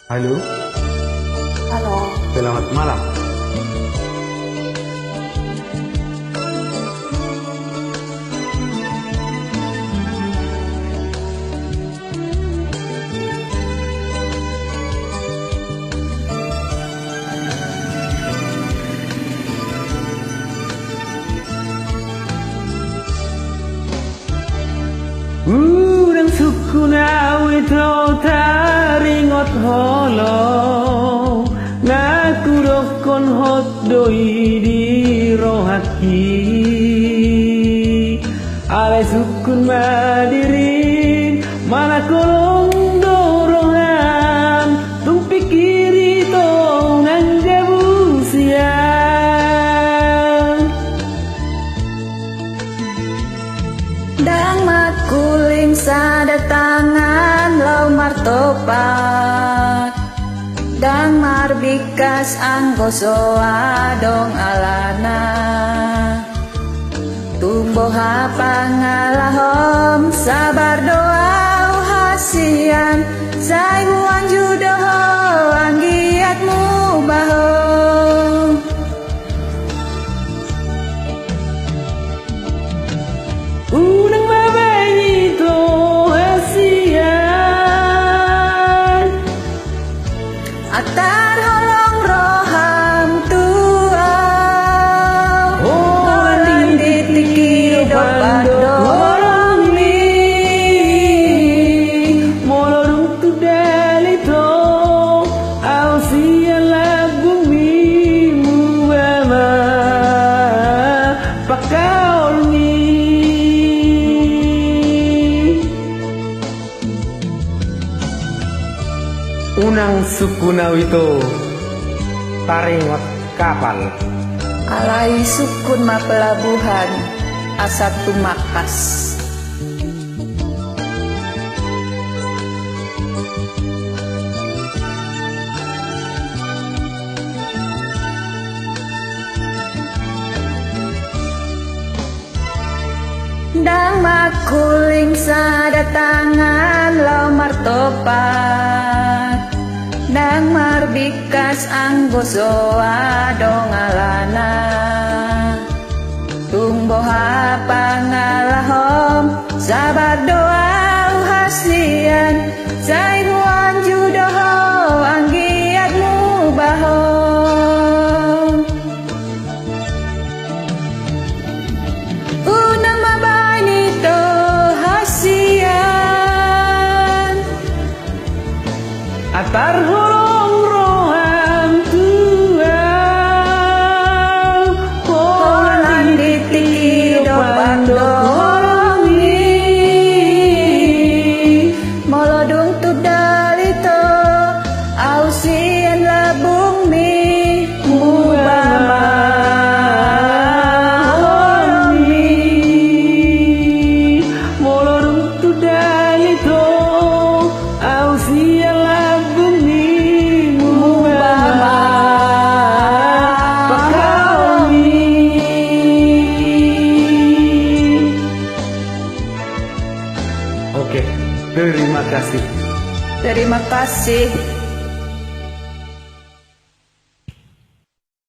Halo, Halo, selamat malam. Urang suku nawi to taringot holo ngaku dokon hot doi di rohaki ale sukun madirin mana kolong dorongan tung pikiri to nang jabusian dang makuling sadatangan lau martopat dang marbikas anggosoa dong alana tumbuh pangalahom sabar doa hasian saimuan judoho anggiatmu bahom unang mabayi to hasian atar holong roham tua holan ditiki dopat dorong mi molorung tu dalito au sian labumi muama pakaorni unang suku nawito taringot kapal alai sukun ma pelabuhan asat tumakas dang makuling sadatangan lau martopat dang marbikas anggosoa dong alana tumbuh pangalahom sabar doa hasian saimuan judoho anggiatmu bahom unang mabani to hasian atar holong roham tua holan ditiki dopat dorong mi molodung tu dalito ausian labung mi mubama horong mi molorung tu dalito au sian labumi muama pakaorni. Oke, terima kasih. terima kasih.